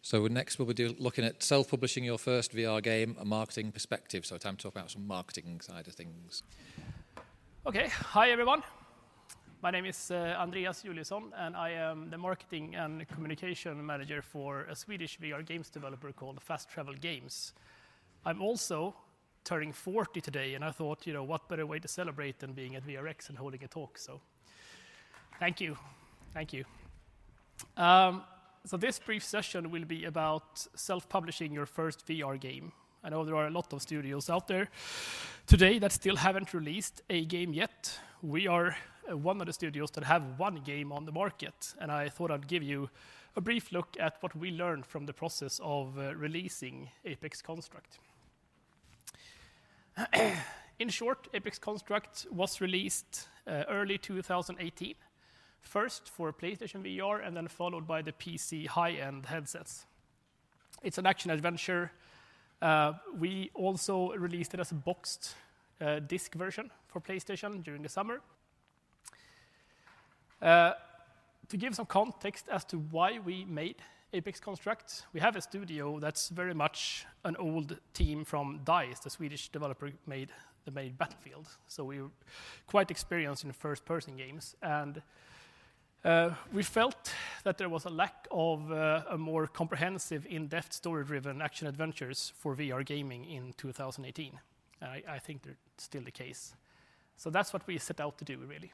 So next we'll be looking at self-publishing your first VR game, a marketing perspective. So time to talk about some marketing side of things. Okay, hi everyone. My name is Andreas Juliusson, and I am the marketing and communication manager for a Swedish VR games developer called Fast Travel Games. I'm also turning 40 today, and I thought, what better way to celebrate than being at VRX and holding a talk, so thank you. So this brief session will be about self-publishing your first VR game. I know there are a lot of studios out there today that still haven't released a game yet. We are one of the studios that have one game on the market, and I thought I'd give you a brief look at what we learned from the process of releasing Apex Construct. In short, Apex Construct was released early 2018, first for PlayStation VR and then followed by the PC high-end headsets. It's an action-adventure. We also released it as a boxed disc version for PlayStation during the summer. To give some context as to why we made Apex Construct, we have a studio that's very much an old team from DICE, the Swedish developer that made Battlefield. So we were quite experienced in first-person games, and we felt that there was a lack of a more comprehensive, in-depth, story-driven action adventures for VR gaming in 2018. I think that's still the case. So that's what we set out to do, really.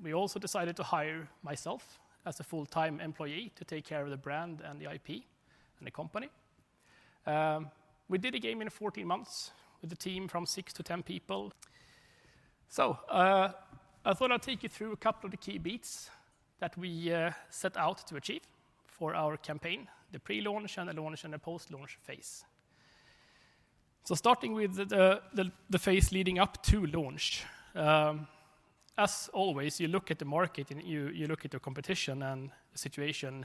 We also decided to hire myself as a full-time employee to take care of the brand and the IP and the company. We did a game in 14 months with a team from 6 to 10 people. So I thought I'd take you through a couple of the key beats that we set out to achieve for our campaign, the pre-launch and the launch and the post-launch phase. So starting with the phase leading up to launch. As always, you look at the market and you look at your competition and the situation,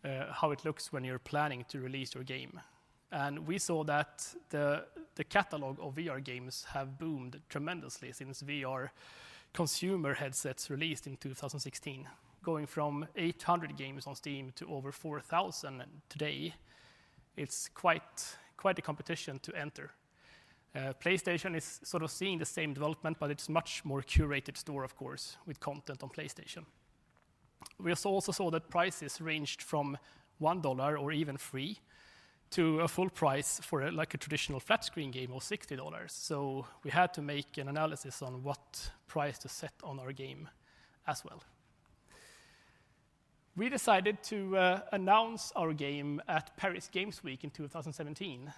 how it looks when you're planning to release your game. And we saw that the catalog of VR games have boomed tremendously since VR consumer headsets released in 2016, going from 800 games on Steam to over 4,000 today. It's quite a competition to enter. PlayStation is sort of seeing the same development, but it's much more curated store, of course, with content on PlayStation. We also saw that prices ranged from $1 or even free to a full price for a traditional flat screen game of $60. So we had to make an analysis on what price to set on our game as well. We decided to announce our game at Paris Games Week in 2017.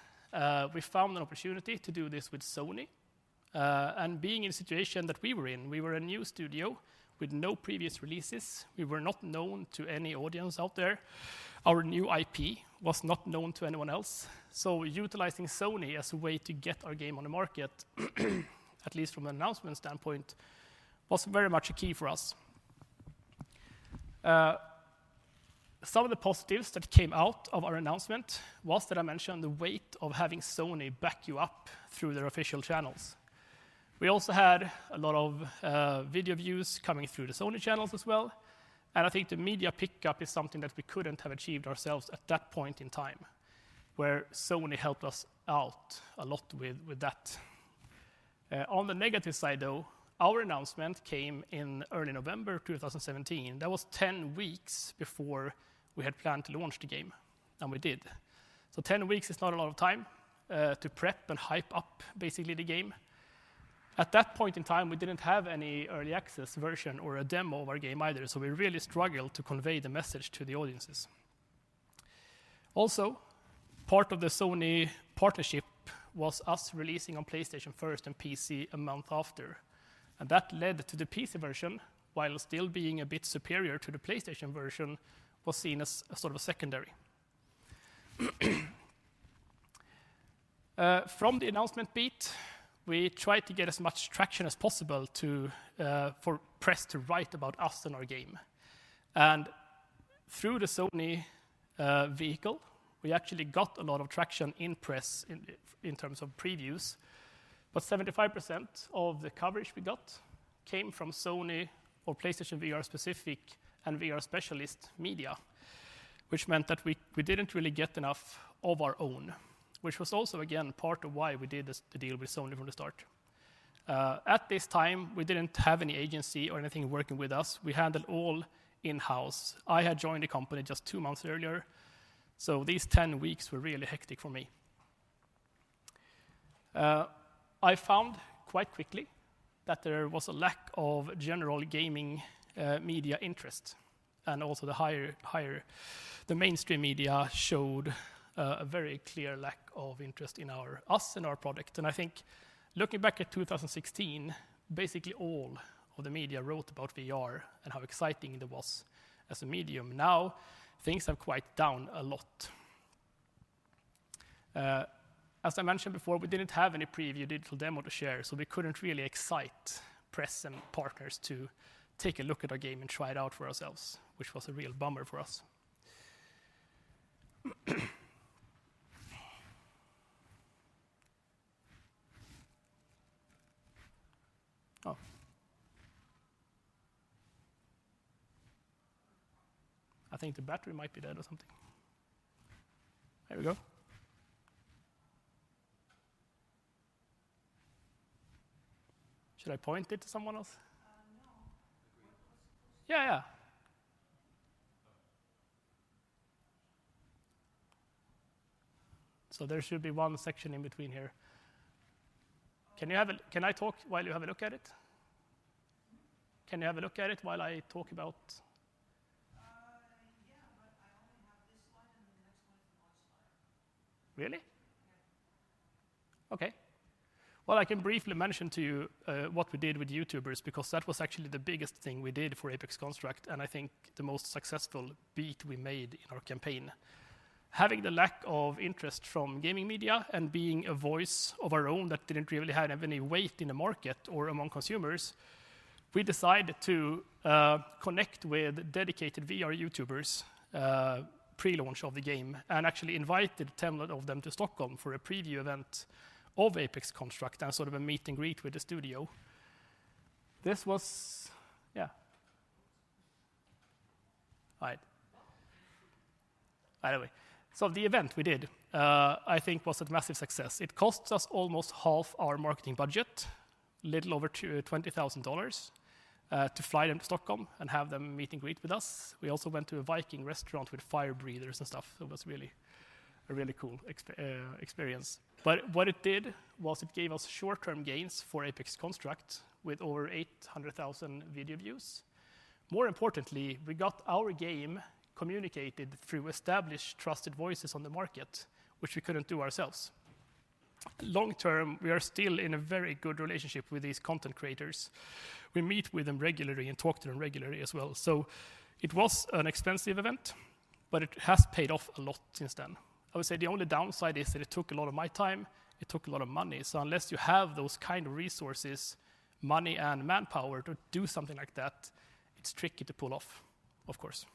We found an opportunity to do this with Sony. And being in the situation that we were in, we were a new studio with no previous releases. We were not known to any audience out there. Our new IP was not known to anyone else. So utilizing Sony as a way to get our game on the market, at least from an announcement standpoint, was very much a key for us. Some of the positives that came out of our announcement was that I mentioned the weight of having Sony back you up through their official channels. We also had a lot of video views coming through the Sony channels as well. And I think the media pickup is something that we couldn't have achieved ourselves at that point in time, where Sony helped us out a lot with that. On the negative side, though, our announcement came in early November 2017. That was 10 weeks before we had planned to launch the game, and we did. So 10 weeks is not a lot of time to prep and hype up, basically, the game. At that point in time, we didn't have any early access version or a demo of our game either, so we really struggled to convey the message to the audiences. Also, part of the Sony partnership was us releasing on PlayStation first and PC a month after. And that led to the PC version, while still being a bit superior to the PlayStation version, was seen as a sort of a secondary. From the announcement beat, we tried to get as much traction as possible for press to write about us and our game. And through the Sony vehicle, we actually got a lot of traction in press in terms of previews. But 75% of the coverage we got came from Sony or PlayStation VR specific and VR specialist media, which meant that we didn't really get enough of our own, which was also, again, part of why we did the deal with Sony from the start. At this time, we didn't have any agency or anything working with us. We handled all in-house. I had joined the company just 2 months earlier, so these 10 weeks were really hectic for me. I found quite quickly that there was a lack of general gaming media interest, and also the mainstream media showed a very clear lack of interest in us and our product. And I think looking back at 2016, basically all of the media wrote about VR and how exciting it was as a medium. Now, things have quite down a lot. As I mentioned before, we didn't have any preview digital demo to share, so we couldn't really excite press and partners to take a look at our game and try it out for ourselves, which was a real bummer for us. Oh. I think the battery might be dead or something. There we go. Should I point it to someone else? No. Yeah. So there should be one section in between here. Can I talk while you have a look at it? Can you have a look at it while I talk about? Yeah, but I only have this slide and the next one is the launch slide. Really? Yeah. Okay. Well, I can briefly mention to you what we did with YouTubers, because that was actually the biggest thing we did for Apex Construct, and I think the most successful beat we made in our campaign. Having the lack of interest from gaming media and being a voice of our own that didn't really have any weight in the market or among consumers, we decided to connect with dedicated VR YouTubers pre-launch of the game, and actually invited 10 of them to Stockholm for a preview event of Apex Construct and sort of a meet and greet with the studio. This was, yeah. Right. Anyway, so the event we did, I think, was a massive success. It cost us almost half our marketing budget, little over $20,000, to fly them to Stockholm and have them meet and greet with us. We also went to a Viking restaurant with fire breathers and stuff. It was really a really cool experience. But what it did was it gave us short-term gains for Apex Construct with over 800,000 video views. More importantly, we got our game communicated through established trusted voices on the market, which we couldn't do ourselves. Long term, we are still in a very good relationship with these content creators. We meet with them regularly and talk to them regularly as well. So it was an expensive event, but it has paid off a lot since then. I would say the only downside is that it took a lot of my time, it took a lot of money. So unless you have those kind of resources, money and manpower to do something like that, it's tricky to pull off, of course.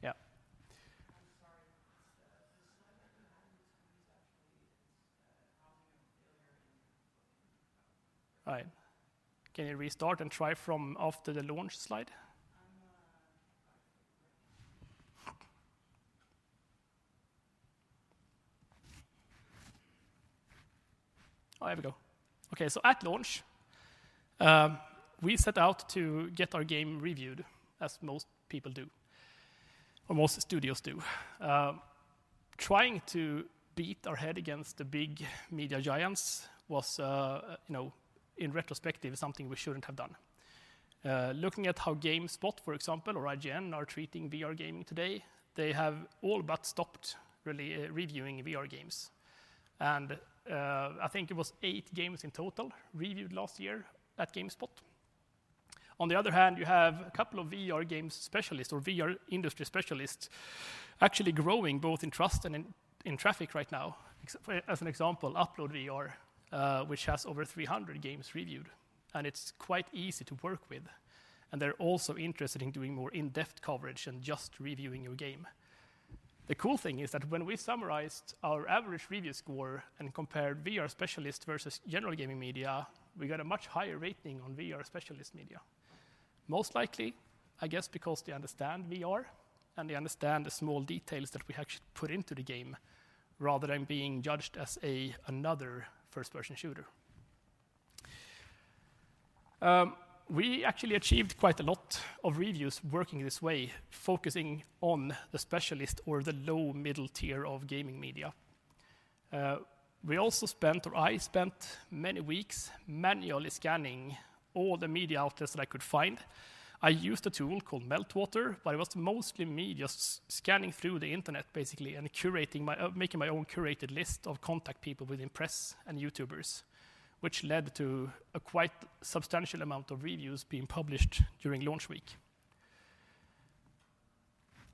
Yeah. I'm sorry, the slide that you had in the screen is actually housing of failure in. All right. Can you restart and try from after the launch slide? Oh, there we go. Okay, so at launch, we set out to get our game reviewed, as most people do, or most studios do. Trying to beat our head against the big media giants was, in retrospective, something we shouldn't have done. Looking at how GameSpot, for example, or IGN are treating VR gaming today, they have all but stopped really reviewing VR games. And I think it was 8 games in total reviewed last year at GameSpot. On the other hand, you have a couple of VR games specialists or VR industry specialists actually growing both in trust and in traffic right now. As an example, Upload VR, which has over 300 games reviewed, and it's quite easy to work with. And they're also interested in doing more in-depth coverage than just reviewing your game. The cool thing is that when we summarized our average review score and compared VR specialist versus general gaming media, we got a much higher rating on VR specialist media. Most likely, I guess because they understand VR and they understand the small details that we actually put into the game rather than being judged as another first-person shooter. We actually achieved quite a lot of reviews working this way, focusing on the specialist or the low middle tier of gaming media. I spent many weeks manually scanning all the media outlets that I could find. I used a tool called Meltwater, but it was mostly me just scanning through the internet basically and making my own curated list of contact people within press and YouTubers, which led to a quite substantial amount of reviews being published during launch week.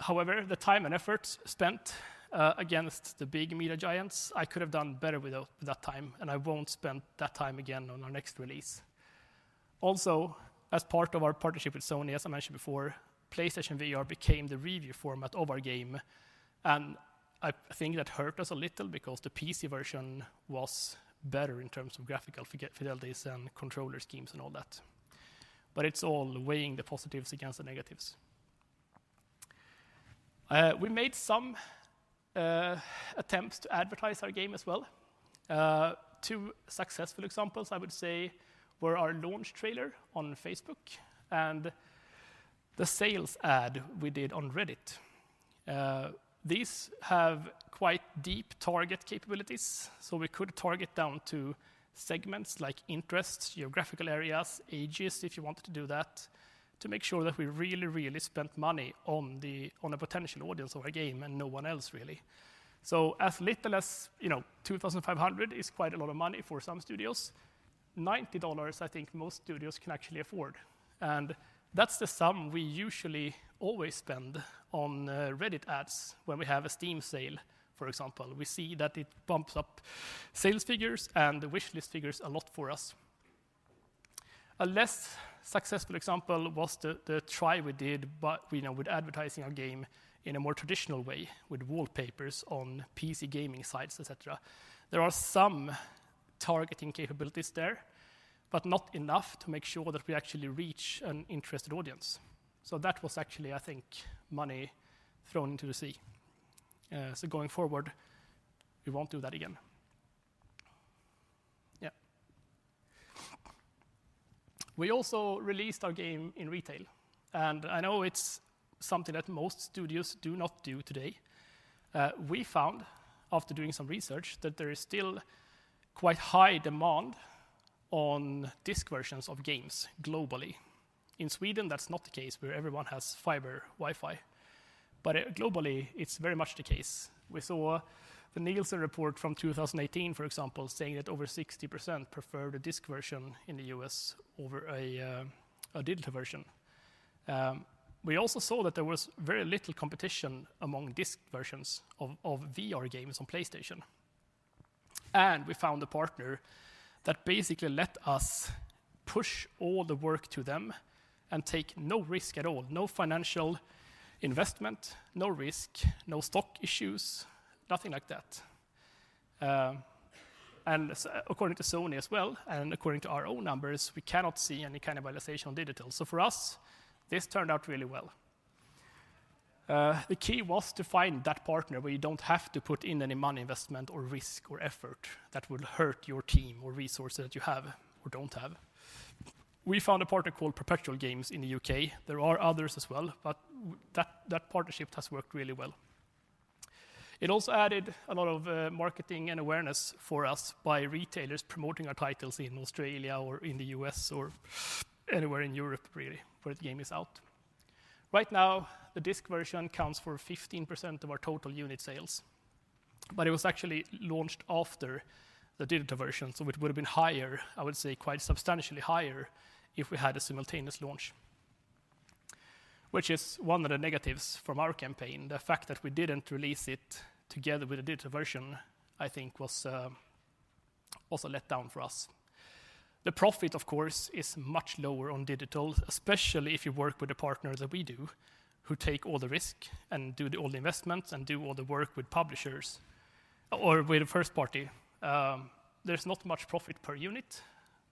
However, the time and effort spent against the big media giants, I could have done better with that time, and I won't spend that time again on our next release. Also, as part of our partnership with Sony, as I mentioned before, PlayStation VR became the review format of our game, and I think that hurt us a little because the PC version was better in terms of graphical fidelities and controller schemes and all that. But it's all weighing the positives against the negatives. We made some attempts to advertise our game as well. 2 successful examples, I would say, were our launch trailer on Facebook and the sales ad we did on Reddit. These have quite deep target capabilities, so we could target down to segments like interests, geographical areas, ages, if you wanted to do that, to make sure that we really spent money on a potential audience of our game and no one else really. So as little as 2,500 is quite a lot of money for some studios. $90 I think most studios can actually afford. And that's the sum we usually always spend on Reddit ads when we have a Steam sale, for example. We see that it bumps up sales figures and the wishlist figures a lot for us. A less successful example was the try we did with advertising our game in a more traditional way, with wallpapers on PC gaming sites, etc. There are some targeting capabilities there, but not enough to make sure that we actually reach an interested audience. So that was actually, I think, money thrown into the sea. So going forward, we won't do that again. Yeah. We also released our game in retail. And I know it's something that most studios do not do today. We found, after doing some research, that there is still quite high demand on disc versions of games globally. In Sweden, that's not the case, where everyone has fiber Wi-Fi. But globally, it's very much the case. We saw the Nielsen report from 2018, for example, saying that over 60% prefer the disc version in the US over a digital version. We also saw that there was very little competition among disc versions of VR games on PlayStation. And we found a partner that basically let us push all the work to them and take no risk at all, no financial investment, no risk, no stock issues, nothing like that. And according to Sony as well, and according to our own numbers, we cannot see any cannibalization on digital. So for us, this turned out really well. The key was to find that partner where you don't have to put in any money investment or risk or effort that would hurt your team or resources that you have or don't have. We found a partner called Perpetual Games in the UK. There are others as well, but that partnership has worked really well. It also added a lot of marketing and awareness for us by retailers promoting our titles in Australia or in the US or anywhere in Europe, really, where the game is out. Right now, the disc version counts for 15% of our total unit sales. But it was actually launched after the digital version, so it would have been higher, I would say quite substantially higher, if we had a simultaneous launch. Which is one of the negatives from our campaign. The fact that we didn't release it together with the digital version, I think, was a letdown for us. The profit, of course, is much lower on digital, especially if you work with a partner that we do, who take all the risk and do all the investments and do all the work with publishers or with a first party. There's not much profit per unit,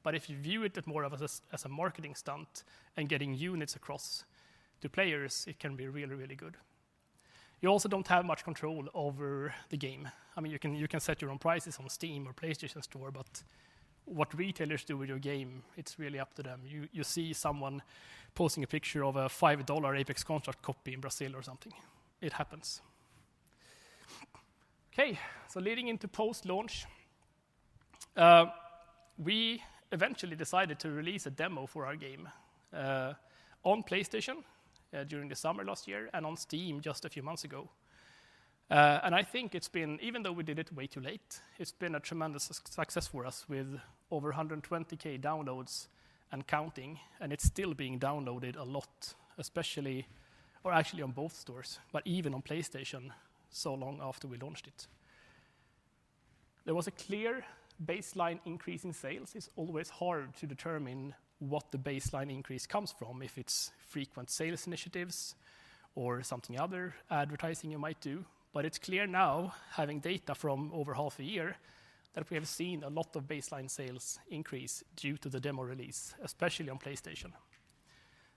but if you view it more of as a marketing stunt and getting units across, to players, it can be really, really good. You also don't have much control over the game. I mean, you can set your own prices on Steam or PlayStation Store, but what retailers do with your game, it's really up to them. You see someone posting a picture of a $5 Apex Construct copy in Brazil or something. It happens. Okay, so leading into post-launch, we eventually decided to release a demo for our game on PlayStation during the summer last year, and on Steam just a few months ago. And I think it's been, even though we did it way too late, it's been a tremendous success for us with over 120K downloads and counting, and it's still being downloaded a lot, especially, or actually on both stores, but even on PlayStation so long after we launched it. There was a clear baseline increase in sales. It's always hard to determine what the baseline increase comes from, if it's frequent sales initiatives or something other advertising you might do. But it's clear now, having data from over half a year, that we have seen a lot of baseline sales increase due to the demo release, especially on PlayStation.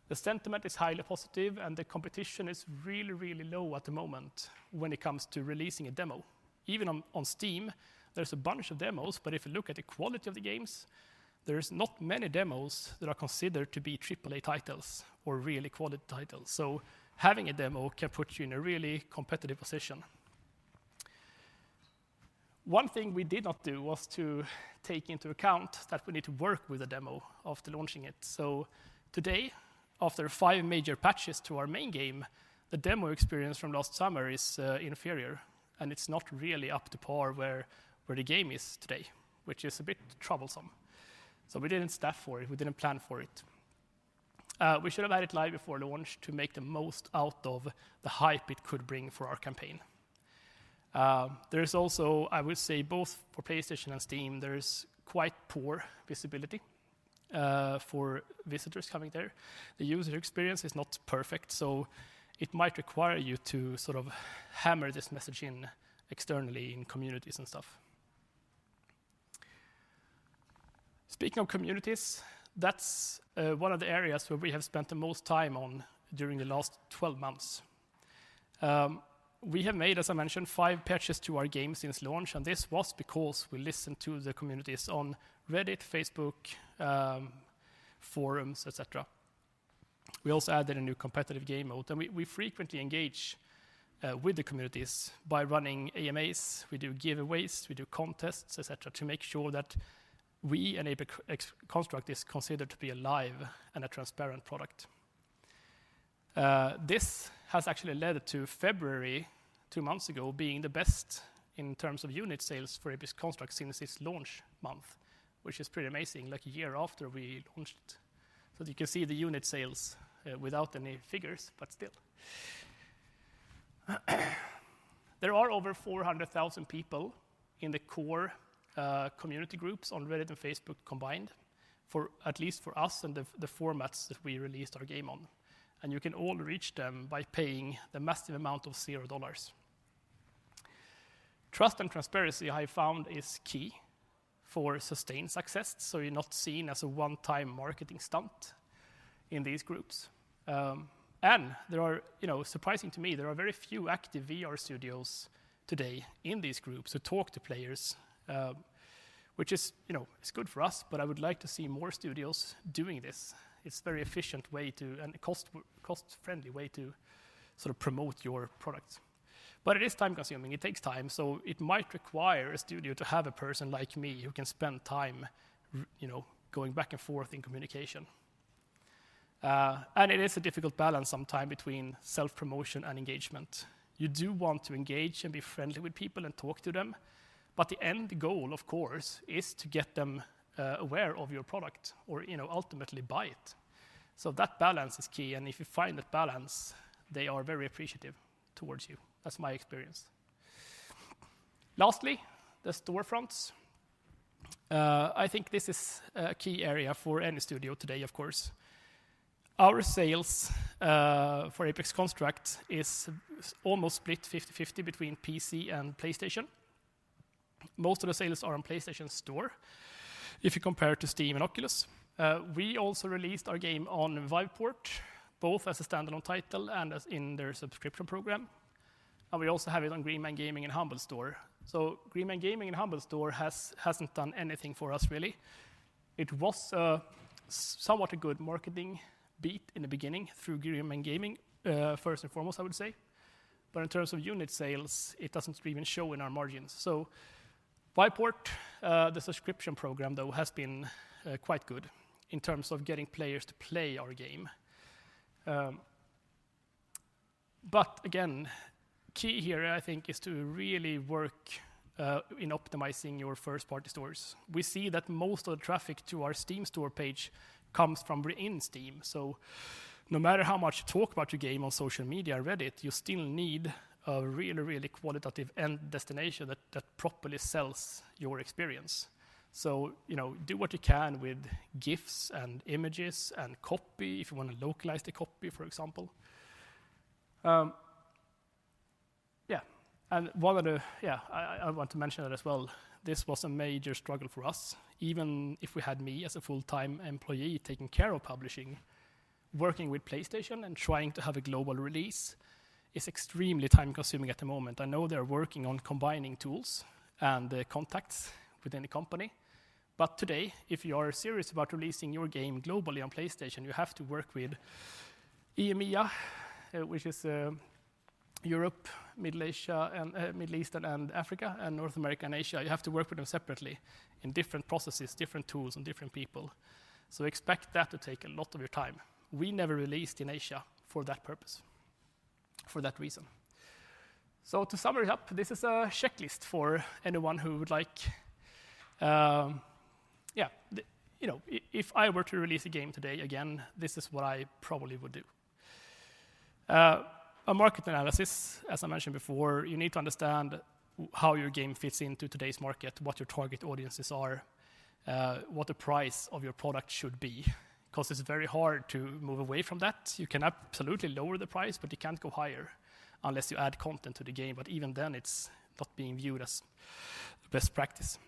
The sentiment is highly positive, and the competition is really, really low at the moment when it comes to releasing a demo. Even on Steam, there's a bunch of demos, but if you look at the quality of the games, there's not many demos that are considered to be AAA titles or really quality titles. So having a demo can put you in a really competitive position. One thing we did not do was to take into account that we need to work with a demo after launching it. So today, after 5 major patches to our main game, the demo experience from last summer is inferior, and it's not really up to par where the game is today, which is a bit troublesome. So we didn't staff for it, we didn't plan for it. We should have had it live before launch to make the most out of the hype it could bring for our campaign. There's also, I would say, both for PlayStation and Steam, there's quite poor visibility for visitors coming there. The user experience is not perfect, so it might require you to sort of hammer this message in externally in communities and stuff. Speaking of communities, that's one of the areas where we have spent the most time on during the last 12 months. We have made, as I mentioned, 5 patches to our game since launch, and this was because we listened to the communities on Reddit, Facebook, forums, etc. We also added a new competitive game mode, and we frequently engage with the communities by running AMAs, we do giveaways, we do contests, etc. to make sure that we and Apex Construct is considered to be a live and a transparent product. This has actually led to February, 2 months ago, being the best in terms of unit sales for Apex Construct since its launch month, which is pretty amazing, like a year after we launched it. So you can see the unit sales without any figures, but still. There are over 400,000 people in the core community groups on Reddit and Facebook combined, for at least for us and the formats that we released our game on. And you can all reach them by paying the massive amount of $0. Trust and transparency, I found, is key for sustained success, so you're not seen as a one-time marketing stunt in these groups. And there are, surprising to me, there are very few active VR studios today in these groups who talk to players, which is, it's good for us, but I would like to see more studios doing this. It's a very efficient way to, and cost-friendly way to sort of promote your products. But it is time-consuming, it takes time, so it might require a studio to have a person like me who can spend time, going back and forth in communication. And it is a difficult balance sometimes between self-promotion and engagement. You do want to engage and be friendly with people and talk to them, but the end goal, of course, is to get them aware of your product or ultimately buy it. So that balance is key, and if you find that balance, they are very appreciative towards you. That's my experience. Lastly, the storefronts. I think this is a key area for any studio today, of course. Our sales for Apex Construct is almost split 50-50 between PC and PlayStation. Most of the sales are on PlayStation Store, if you compare to Steam and Oculus. We also released our game on Viveport, both as a standalone title and as in their subscription program. And we also have it on Green Man Gaming and Humble Store. So Green Man Gaming and Humble Store hasn't done anything for us, really. It was somewhat a good marketing beat in the beginning through Green Man Gaming, first and foremost, I would say. But in terms of unit sales, it doesn't even show in our margins. So Byport, the subscription program, though, has been quite good in terms of getting players to play our game. But again, key here, I think, is to really work in optimizing your first-party stores. We see that most of the traffic to our Steam store page comes from within Steam. So no matter how much you talk about your game on social media, Reddit, you still need a really, really qualitative end destination that properly sells your experience. So, do what you can with GIFs and images and copy, if you want to localize the copy, for example. And I want to mention that as well. This was a major struggle for us. Even if we had me as a full-time employee taking care of publishing, working with PlayStation and trying to have a global release is extremely time-consuming at the moment. I know they're working on combining tools and contacts within the company. But today, if you are serious about releasing your game globally on PlayStation, you have to work with EMEA, which is Europe, Middle Asia, and Middle East and Africa, and North America and Asia. You have to work with them separately in different processes, different tools, and different people. So expect that to take a lot of your time. We never released in Asia for that purpose, for that reason. So to sum it up, this is a checklist for anyone who would like, if I were to release a game today, again, this is what I probably would do. A market analysis, as I mentioned before, you need to understand how your game fits into today's market, what your target audiences are, what the price of your product should be, because it's very hard to move away from that. You can absolutely lower the price, but you can't go higher unless you add content to the game, but even then it's not being viewed as best practice.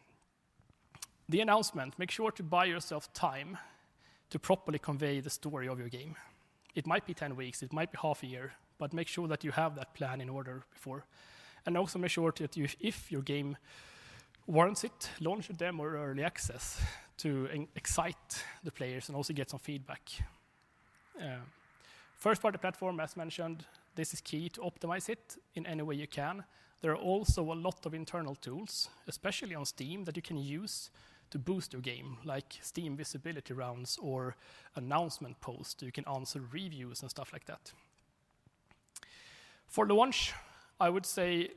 The announcement, make sure to buy yourself time to properly convey the story of your game. It might be 10 weeks, it might be half a year, but make sure that you have that plan in order before. And also make sure that if your game warrants it, launch a demo or early access to excite the players and also get some feedback. First-party platform, as mentioned, this is key to optimize it in any way you can. There are also a lot of internal tools, especially on Steam, that you can use to boost your game, like Steam visibility rounds or announcement posts. You can answer reviews and stuff like that. For launch, I would say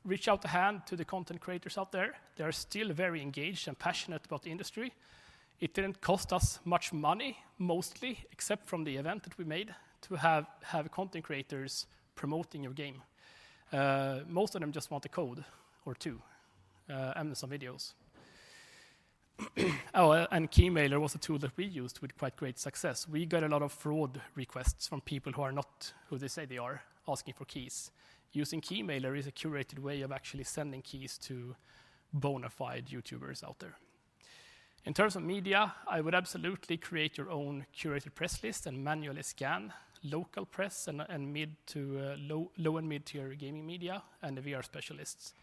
reach out a hand to the content creators out there. They are still very engaged and passionate about the industry. It didn't cost us much money, mostly, except from the event that we made, to have content creators promoting your game. Most of them just want a code or two and some videos. And Keymailer was a tool that we used with quite great success. We got a lot of fraud requests from people who are not who they say they are, asking for keys. Using Keymailer is a curated way of actually sending keys to bona fide YouTubers out there. In terms of media, I would absolutely create your own curated press list and manually scan local press and mid to low and mid-tier gaming media and the VR specialists.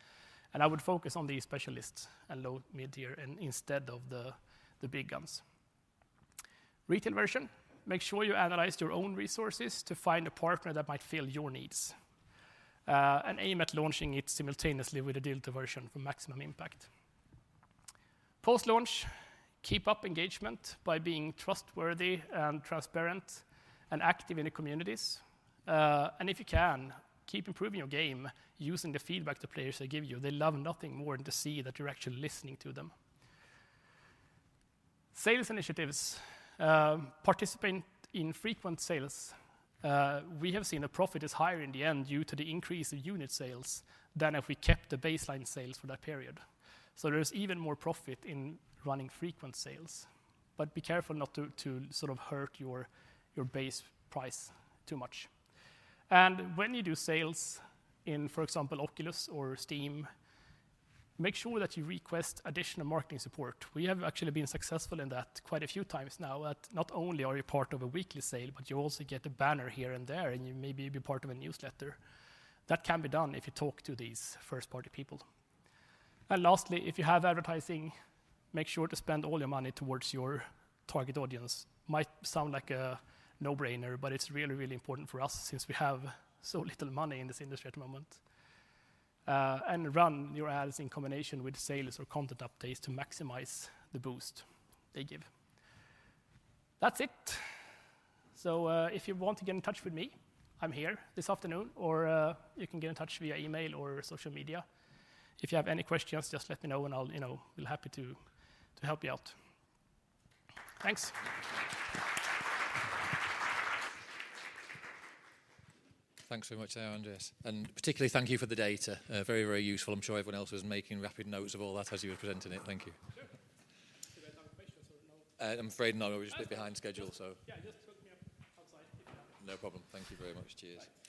And I would focus on these specialists and low mid-tier and instead of the big guns. Retail version, make sure you analyze your own resources to find a partner that might fill your needs. And aim at launching it simultaneously with a digital version for maximum impact. Post-launch, keep up engagement by being trustworthy and transparent and active in the communities. And if you can, keep improving your game using the feedback the players they give you. They love nothing more than to see that you're actually listening to them. Sales initiatives. Participate in frequent sales. We have seen the profit is higher in the end due to the increase of unit sales than if we kept the baseline sales for that period. So there's even more profit in running frequent sales. But be careful not to sort of hurt your base price too much. And when you do sales in, for example, Oculus or Steam, make sure that you request additional marketing support. We have actually been successful in that quite a few times now, that not only are you part of a weekly sale, but you also get a banner here and there, and you maybe be part of a newsletter. That can be done if you talk to these first-party people. And lastly, if you have advertising, make sure to spend all your money towards your target audience. Might sound like a no-brainer, but it's really, really important for us since we have so little money in this industry at the moment. And run your ads in combination with sales or content updates to maximize the boost they give. That's it. So if you want to get in touch with me, I'm here this afternoon, or you can get in touch via email or social media. If you have any questions, just let me know, and I'll, be happy to help you out. Thanks. Thanks very much there, Andreas. And particularly thank you for the data. Very, very useful. I'm sure everyone else was making rapid notes of all that as you were presenting it. Thank you. Sure. Should I have questions or no? I'm afraid no, we're just a bit behind schedule, so Yeah, just hook me up outside if you have it. no problem. Thank you very much. Cheers. Bye.